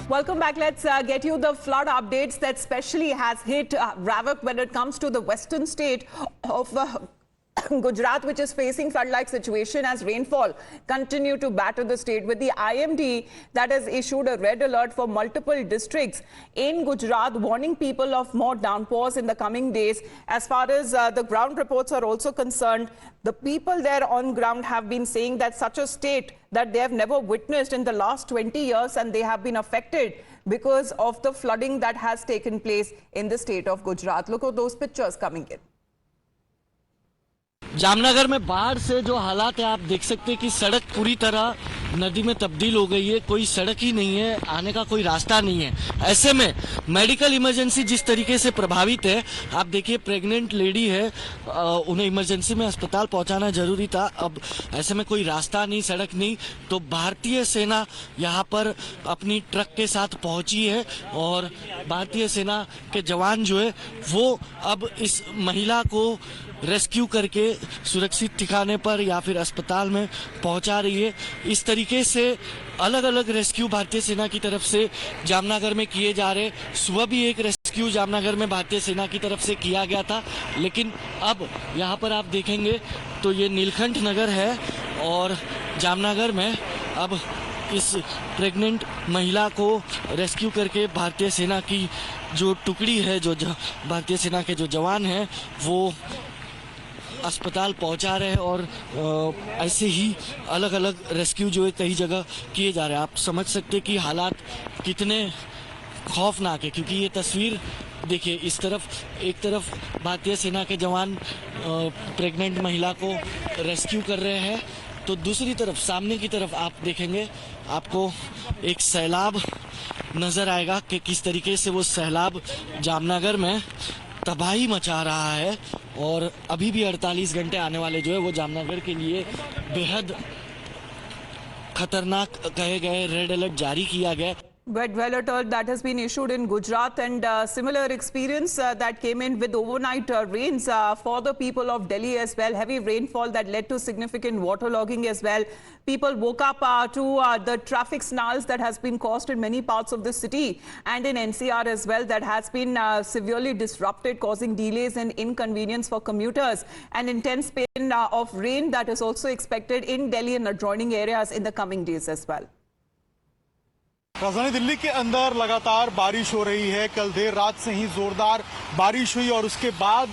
Welcome back. Let's get you the flood updates that especially has hit Ravik when it comes to the western state of Gujarat, which is facing flood-like situation as rainfall continue to batter the state, with the IMD that has issued a red alert for multiple districts in Gujarat, warning people of more downpours in the coming days. As far as the ground reports are also concerned, the people there on ground have been saying that such a state that they have never witnessed in the last 20 years, and they have been affected because of the flooding that has taken place in the state of Gujarat. Look at those pictures coming in. Jamnagar में बाढ़ से जो हालात है, आप देख सकते हैं कि सड़क पूरी तरह नदी में तब्दील हो गई है। कोई सड़क ही नहीं है, आने का कोई रास्ता नहीं है। ऐसे में मेडिकल इमरजेंसी जिस तरीके से प्रभावित है, आप देखिए प्रेग्नेंट लेडी है, उन्हें इमरजेंसी में अस्पताल पहुंचाना जरूरी था। अब ऐसे में कोई रास्ता नहीं, सड़क नहीं, तो भारतीय सेना यहाँ पर अपनी ट्रक के साथ पहुंची है और भारतीय सेना के जवान जो है वो अब इस महिला को रेस्क्यू करके सुरक्षित ठिकाने पर या फिर अस्पताल में पहुंचा रही है। इस तरीके से अलग अलग रेस्क्यू भारतीय सेना की तरफ से जामनगर में किए जा रहे। सुबह भी एक रेस्क्यू जामनगर में भारतीय सेना की तरफ से किया गया था, लेकिन अब यहाँ पर आप देखेंगे तो ये नीलकंठ नगर है और जामनगर में अब इस प्रेग्नेंट महिला को रेस्क्यू करके भारतीय सेना की जो टुकड़ी है, जो भारतीय सेना के जो जवान हैं, वो अस्पताल पहुंचा रहे हैं और ऐसे ही अलग अलग रेस्क्यू जो है कई जगह किए जा रहे हैं। आप समझ सकते हैं कि हालात कितने खौफनाक है, क्योंकि ये तस्वीर देखिए, इस तरफ एक तरफ भारतीय सेना के जवान प्रेग्नेंट महिला को रेस्क्यू कर रहे हैं, तो दूसरी तरफ सामने की तरफ आप देखेंगे आपको एक सैलाब नजर आएगा कि किस तरीके से वो सैलाब जामनगर में तबाही मचा रहा है। और अभी भी 48 घंटे आने वाले जो है वो जामनगर के लिए बेहद खतरनाक कहे गए, रेड अलर्ट जारी किया गया। Red alert that has been issued in Gujarat, and similar experience that came in with overnight rains for the people of Delhi as well. Heavy rainfall that led to significant waterlogging as well. People woke up to the traffic snarls that has been caused in many parts of the city and in NCR as well, that has been severely disrupted, causing delays and inconvenience for commuters. An intense spate of rain that is also expected in Delhi and adjoining areas in the coming days as well. राजधानी दिल्ली के अंदर लगातार बारिश हो रही है। कल देर रात से ही जोरदार बारिश हुई और उसके बाद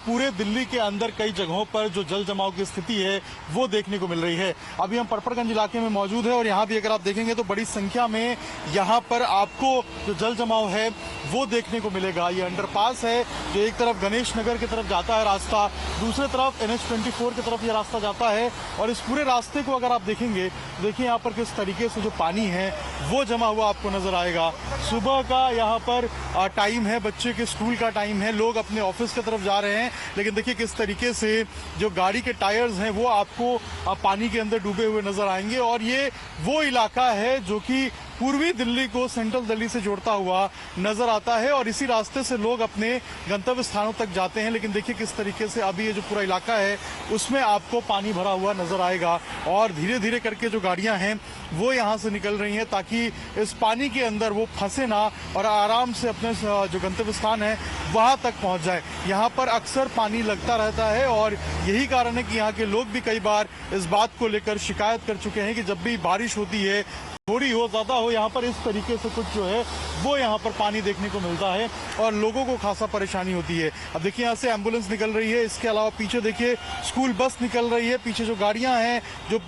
पूरे दिल्ली के अंदर कई जगहों पर जो जल जमाव की स्थिति है वो देखने को मिल रही है। अभी हम परपरगंज इलाके में मौजूद है और यहाँ भी अगर आप देखेंगे तो बड़ी संख्या में यहाँ पर आपको जो जल जमाव है वो देखने को मिलेगा। ये अंडरपास है जो एक तरफ गणेश नगर की तरफ जाता है रास्ता, दूसरी तरफ NH24 की तरफ ये रास्ता जाता है और इस पूरे रास्ते को अगर आप देखेंगे, देखिए यहाँ पर किस तरीके से जो पानी है वो जमा हुआ आपको नजर आएगा। सुबह का यहाँ पर टाइम है, बच्चे के स्कूल का टाइम है, लोग अपने ऑफिस की तरफ जा रहे हैं, लेकिन देखिए किस तरीके से जो गाड़ी के टायर्स हैं वो आपको पानी के अंदर डूबे हुए नजर आएंगे। और ये वो इलाका है जो कि पूर्वी दिल्ली को सेंट्रल दिल्ली से जोड़ता हुआ नजर आता है और इसी रास्ते से लोग अपने गंतव्य स्थानों तक जाते हैं। लेकिन देखिए किस तरीके से अभी ये जो पूरा इलाका है उसमें आपको पानी भरा हुआ नजर आएगा और धीरे धीरे करके जो गाड़ियां हैं वो यहाँ से निकल रही हैं ताकि इस पानी के अंदर वो फंसे ना और आराम से अपने जो गंतव्य स्थान है वहां तक पहुंच जाए। यहाँ पर अक्सर पानी लगता रहता है और यही कारण है कि यहाँ के लोग भी कई बार इस बात को लेकर शिकायत कर चुके हैं कि जब भी बारिश होती है, थोड़ी हो ज्यादा हो, यहाँ पर इस तरीके से कुछ जो है वो यहाँ पर पानी देखने को मिलता है और लोगों को खासा परेशानी होती है। अब देखिए यहाँ से एम्बुलेंस निकल रही है, इसके अलावा पीछे देखिए स्कूल बस निकल रही है, पीछे जो गाड़ियां हैं, जो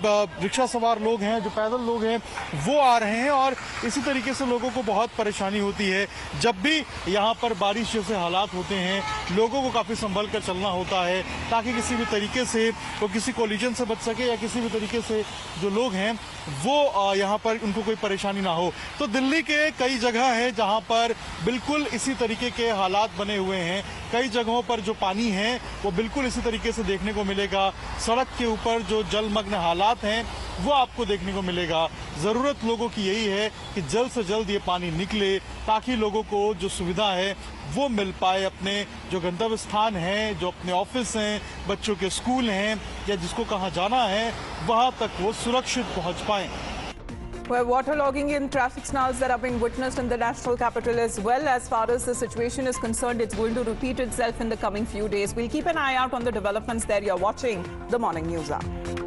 रिक्शा सवार लोग हैं, जो पैदल लोग हैं वो आ रहे हैं और इसी तरीके से लोगों को बहुत परेशानी होती है। जब भी यहाँ पर बारिश जैसे हालात होते हैं लोगों को काफी संभल कर चलना होता है ताकि किसी भी तरीके से वो किसी कोलिजन से बच सके या किसी भी तरीके से जो लोग हैं वो यहाँ पर उनको कोई परेशानी ना हो। तो दिल्ली के कई जगह है जहां पर बिल्कुल इसी तरीके के हालात बने हुए हैं। कई जगहों पर जो पानी है वो बिल्कुल इसी तरीके से देखने को मिलेगा। सड़क के ऊपर जो जलमग्न हालात हैं वो आपको देखने को मिलेगा। जरूरत लोगों की यही है कि जल्द से जल्द ये पानी निकले ताकि लोगों को जो सुविधा है वो मिल पाए, अपने जो गंतव्य स्थान है, जो अपने ऑफिस हैं, बच्चों के स्कूल हैं या जिसको कहाँ जाना है वहां तक वो सुरक्षित पहुंच पाए। Where waterlogging in traffic snarls that have been witnessed in the national capital as well. As far as the situation is concerned, it's going to repeat itself in the coming few days. We'll keep an eye out on the developments there. You're watching the Morning News Hour.